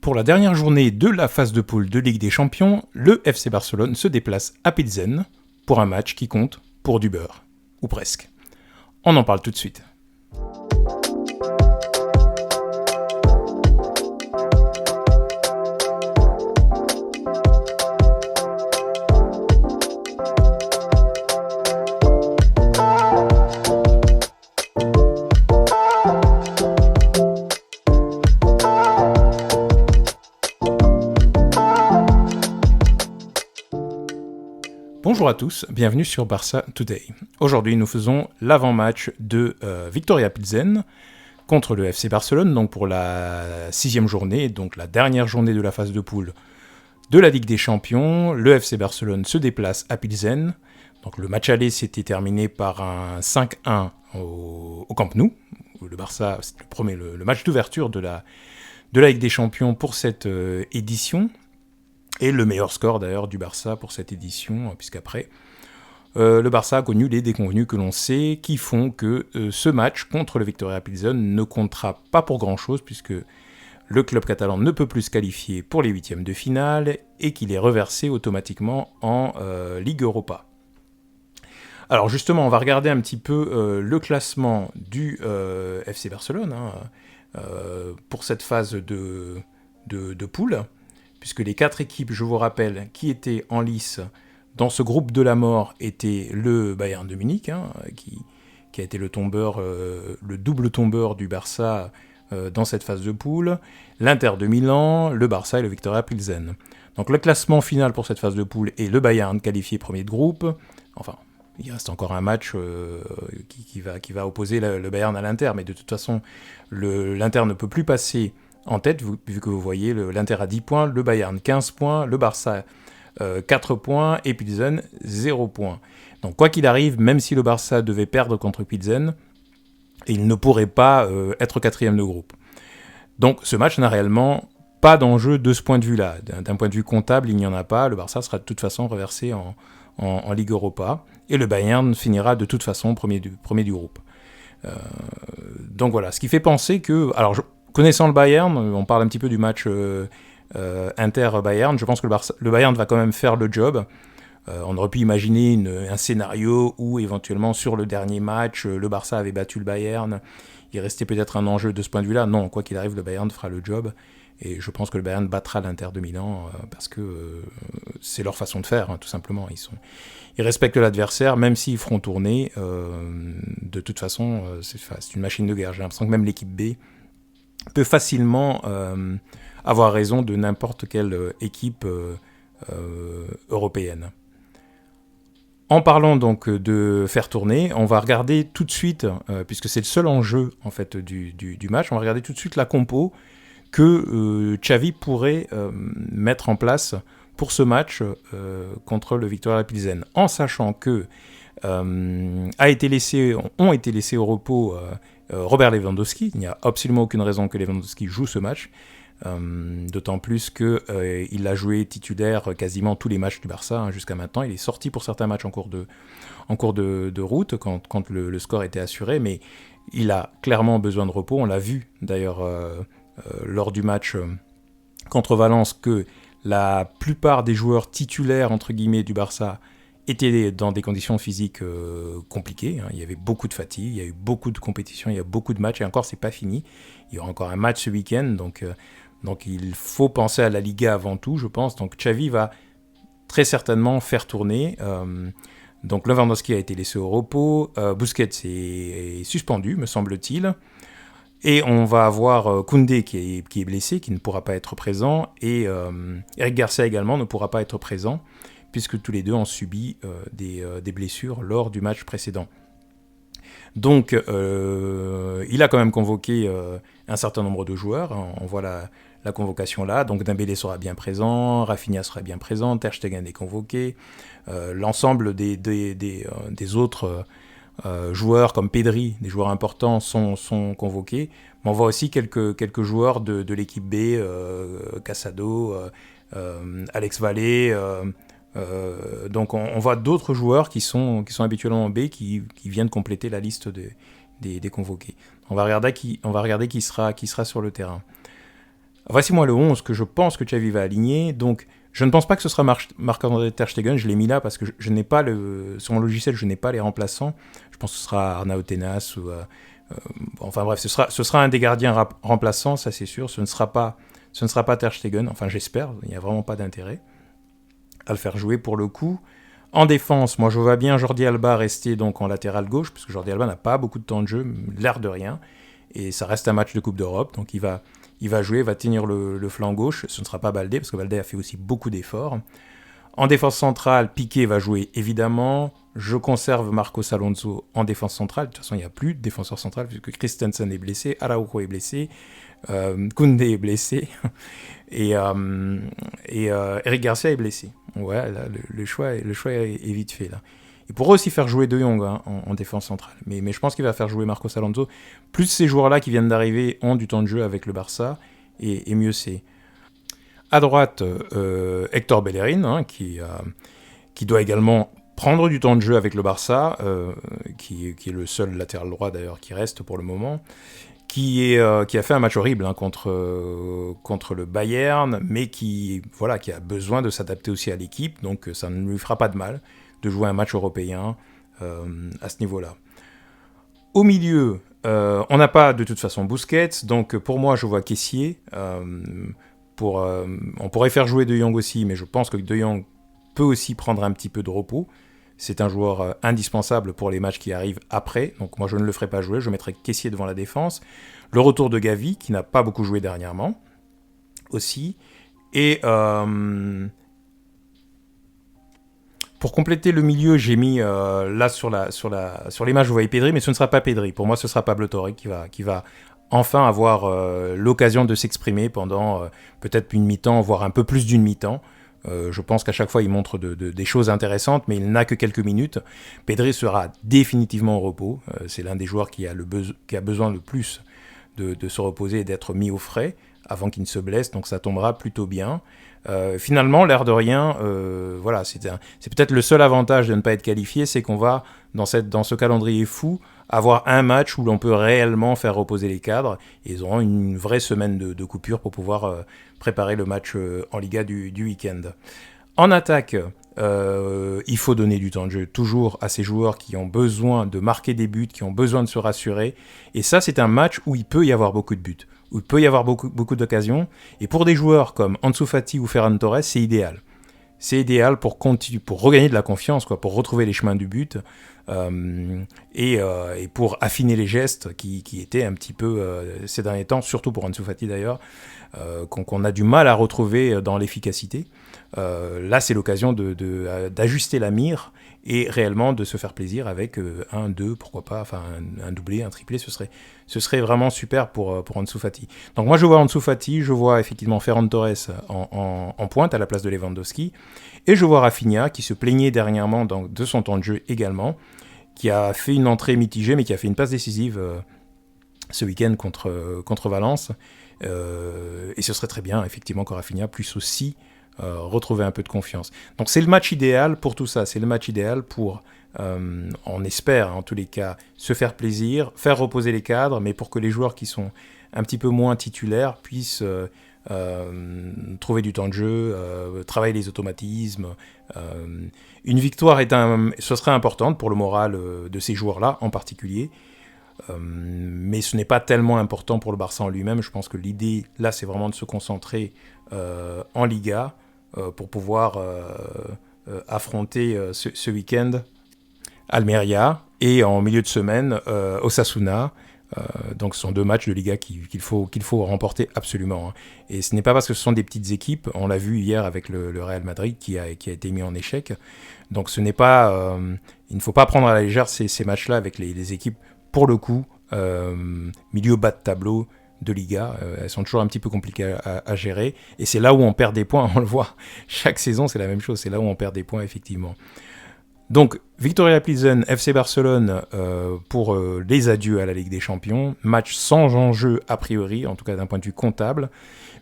Pour la dernière journée de la phase de poule de Ligue des Champions, le FC Barcelone se déplace à Pilsen pour un match qui compte pour du beurre. Ou presque. On en parle tout de suite. Bonjour à tous, bienvenue sur Barça Today. Aujourd'hui, nous faisons l'avant-match de Viktoria Pilsen contre le FC Barcelone, donc pour la 6e journée, donc la dernière journée de la phase de poule de la Ligue des Champions. Le FC Barcelone se déplace à Pilsen. Donc le match aller s'était terminé par un 5-1 au Camp Nou. Le Barça, c'est le match d'ouverture de la Ligue des Champions pour cette édition. Et le meilleur score d'ailleurs du Barça pour cette édition, puisqu'après, le Barça a connu les déconvenus que l'on sait, qui font que ce match contre le Viktoria Pilsen ne comptera pas pour grand-chose, puisque le club catalan ne peut plus se qualifier pour les huitièmes de finale, et qu'il est reversé automatiquement en Ligue Europa. Alors justement, on va regarder un petit peu le classement du FC Barcelone pour cette phase de poule, puisque les 4 équipes, je vous rappelle, qui étaient en lice dans ce groupe de la mort étaient le Bayern de Munich, qui a été le double tombeur du Barça dans cette phase de poule, l'Inter de Milan, le Barça et le Viktoria Pilsen. Donc le classement final pour cette phase de poule est le Bayern qualifié premier de groupe. Enfin, il reste encore un match qui va opposer le Bayern à l'Inter, mais de toute façon, l'Inter ne peut plus passer en tête, vu que vous voyez, l'Inter a 10 points, le Bayern 15 points, le Barça 4 points et Pilsen 0 points. Donc quoi qu'il arrive, même si le Barça devait perdre contre Pilsen, il ne pourrait pas être 4e de groupe. Donc ce match n'a réellement pas d'enjeu de ce point de vue-là. D'un point de vue comptable, il n'y en a pas. Le Barça sera de toute façon reversé en Ligue Europa. Et le Bayern finira de toute façon premier du groupe. Donc voilà, ce qui fait penser que... Alors, connaissant le Bayern, on parle un petit peu du match Inter-Bayern. Je pense que le Bayern va quand même faire le job. On aurait pu imaginer un scénario où éventuellement sur le dernier match, le Barça avait battu le Bayern. Il restait peut-être un enjeu de ce point de vue-là. Non, quoi qu'il arrive, le Bayern fera le job. Et je pense que le Bayern battra l'Inter de Milan parce que c'est leur façon de faire, tout simplement. Ils respectent l'adversaire, même s'ils feront tourner. De toute façon, c'est une machine de guerre. J'ai l'impression que même l'équipe B peut facilement avoir raison de n'importe quelle équipe européenne. En parlant donc de faire tourner, on va regarder tout de suite, puisque c'est le seul enjeu en fait du match, on va regarder tout de suite la compo que Xavi pourrait mettre en place pour ce match contre le Viktoria Pilsen, en sachant que ont été laissés au repos Robert Lewandowski. Il n'y a absolument aucune raison que Lewandowski joue ce match, d'autant plus qu'il a joué titulaire quasiment tous les matchs du Barça jusqu'à maintenant. Il est sorti pour certains matchs en cours de route quand le score était assuré, mais il a clairement besoin de repos. On l'a vu d'ailleurs lors du match contre Valence que la plupart des joueurs titulaires entre guillemets du Barça étaient dans des conditions physiques compliquées. Il y avait beaucoup de fatigue, il y a eu beaucoup de compétitions, il y a beaucoup de matchs, et encore, c'est pas fini. Il y aura encore un match ce week-end, donc il faut penser à la Liga avant tout, je pense. Donc Xavi va très certainement faire tourner. Donc Lewandowski a été laissé au repos, Busquets est suspendu, me semble-t-il. Et on va avoir Koundé qui est blessé, qui ne pourra pas être présent, et Eric Garcia également ne pourra pas être présent, puisque tous les deux ont subi des blessures lors du match précédent. Donc, il a quand même convoqué un certain nombre de joueurs. On voit la convocation là. Donc, Dembélé sera bien présent, Rafinha sera bien présent, Ter Stegen est convoqué. L'ensemble des autres joueurs comme Pedri, des joueurs importants, sont convoqués. Mais on voit aussi quelques joueurs de l'équipe B, Casado, Alex Vallée. Donc on voit d'autres joueurs qui sont habituellement en B qui viennent compléter la liste des convoqués. On va regarder qui sera sur le terrain. Voici moi le 11 que je pense que Xavi va aligner. Donc, je ne pense pas que ce sera Marc-André Ter Stegen. Je l'ai mis là parce que je n'ai pas sur mon logiciel, je n'ai pas les remplaçants. Je pense que ce sera Arnau Tenas ou enfin bref, ce sera un des gardiens remplaçants, ça c'est sûr. Ce ne sera pas Ter Stegen. Enfin, j'espère. Il n'y a vraiment pas d'intérêt à le faire jouer pour le coup. En défense, moi je vois bien Jordi Alba rester donc en latéral gauche, parce que Jordi Alba n'a pas beaucoup de temps de jeu, l'air de rien, et ça reste un match de Coupe d'Europe, donc il va jouer, va tenir le flanc gauche. Ce ne sera pas Baldé, parce que Baldé a fait aussi beaucoup d'efforts. En défense centrale, Piqué va jouer évidemment. Je conserve Marcos Alonso en défense centrale. De toute façon, il n'y a plus de défenseur central puisque Christensen est blessé, Araujo est blessé, Koundé est blessé et Eric Garcia est blessé. Ouais, là, le choix est vite fait là. Il pourrait aussi faire jouer De Jong en défense centrale, mais je pense qu'il va faire jouer Marcos Alonso. Plus ces joueurs-là qui viennent d'arriver ont du temps de jeu avec le Barça, et mieux c'est. À droite, Hector Bellerin, qui doit également prendre du temps de jeu avec le Barça, qui est le seul latéral droit d'ailleurs qui reste pour le moment, qui a fait un match horrible contre le Bayern, mais qui a besoin de s'adapter aussi à l'équipe, donc ça ne lui fera pas de mal de jouer un match européen à ce niveau-là. Au milieu, on n'a pas de toute façon Busquets, donc pour moi je vois Kessié. On pourrait faire jouer De Jong aussi, mais je pense que De Jong peut aussi prendre un petit peu de repos. C'est un joueur indispensable pour les matchs qui arrivent après, donc moi je ne le ferai pas jouer, je mettrai Kessié devant la défense. Le retour de Gavi, qui n'a pas beaucoup joué dernièrement, aussi. Et pour compléter le milieu, j'ai mis là sur l'image, vous voyez Pedri, mais ce ne sera pas Pedri. Pour moi, ce sera Pablo Torre qui va enfin avoir l'occasion de s'exprimer pendant peut-être une mi-temps, voire un peu plus d'une mi-temps. Je pense qu'à chaque fois, il montre des choses intéressantes, mais il n'a que quelques minutes. Pedri sera définitivement au repos. C'est l'un des joueurs qui a besoin le plus de se reposer et d'être mis au frais avant qu'il ne se blesse, donc ça tombera plutôt bien. Finalement, l'air de rien, c'est peut-être le seul avantage de ne pas être qualifié, c'est qu'on va, dans ce calendrier fou, avoir un match où l'on peut réellement faire reposer les cadres, et ils auront une vraie semaine de coupure pour pouvoir préparer le match en Liga du week-end. En attaque, il faut donner du temps de jeu toujours à ces joueurs qui ont besoin de marquer des buts, qui ont besoin de se rassurer, et ça c'est un match où il peut y avoir beaucoup de buts, où il peut y avoir beaucoup d'occasions, et pour des joueurs comme Ansu Fati ou Ferran Torres, c'est idéal. C'est idéal pour regagner de la confiance, pour retrouver les chemins du but, et pour affiner les gestes qui étaient un petit peu, ces derniers temps, surtout pour Ansu Fati d'ailleurs, qu'on a du mal à retrouver dans l'efficacité. Là, c'est l'occasion d'ajuster la mire et réellement de se faire plaisir avec un, deux, pourquoi pas, enfin un doublé, un triplé, ce serait vraiment super pour Ansu Fati. Donc moi je vois Ansu Fati, je vois effectivement Ferran Torres en pointe à la place de Lewandowski, et je vois Rafinha qui se plaignait dernièrement de son temps de jeu également, qui a fait une entrée mitigée mais qui a fait une passe décisive ce week-end contre Valence, et ce serait très bien effectivement que Rafinha puisse aussi retrouver un peu de confiance. Donc c'est le match idéal pour tout ça, c'est le match idéal pour, on espère en tous les cas, se faire plaisir, faire reposer les cadres, mais pour que les joueurs qui sont un petit peu moins titulaires puissent trouver du temps de jeu, travailler les automatismes. Une victoire ce serait importante pour le moral de ces joueurs-là en particulier, mais ce n'est pas tellement important pour le Barça en lui-même. Je pense que l'idée là c'est vraiment de se concentrer en Liga, pour pouvoir affronter ce week-end Almeria, et en milieu de semaine Osasuna. Donc ce sont deux matchs de Liga qu'il faut remporter absolument. Et ce n'est pas parce que ce sont des petites équipes, on l'a vu hier avec le Real Madrid qui a été mis en échec. Donc ce n'est pas, il ne faut pas prendre à la légère ces matchs-là avec les équipes, pour le coup, milieu bas de tableau de Liga. Elles sont toujours un petit peu compliquées à gérer, et c'est là où on perd des points, on le voit chaque saison, c'est la même chose, c'est là où on perd des points effectivement. Donc Victoria Pilsen, FC Barcelone pour les adieux à la Ligue des Champions, match sans enjeu a priori, en tout cas d'un point de vue comptable,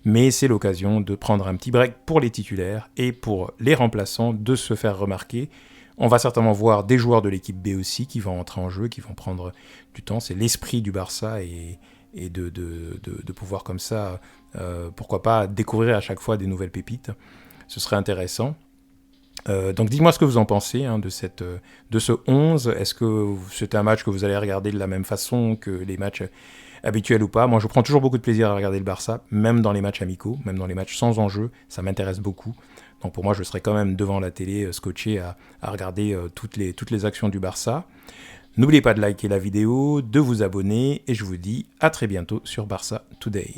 mais c'est l'occasion de prendre un petit break pour les titulaires et pour les remplaçants de se faire remarquer. On va certainement voir des joueurs de l'équipe B aussi qui vont entrer en jeu, qui vont prendre du temps, c'est l'esprit du Barça, et et de pouvoir comme ça, pourquoi pas, découvrir à chaque fois des nouvelles pépites. Ce serait intéressant. Donc dites-moi ce que vous en pensez de ce 11. Est-ce que c'est un match que vous allez regarder de la même façon que les matchs habituels ou pas? Moi, je prends toujours beaucoup de plaisir à regarder le Barça, même dans les matchs amicaux, même dans les matchs sans enjeu, ça m'intéresse beaucoup. Donc pour moi, je serai quand même devant la télé, scotché à regarder toutes les actions du Barça. N'oubliez pas de liker la vidéo, de vous abonner, et je vous dis à très bientôt sur Barça Today.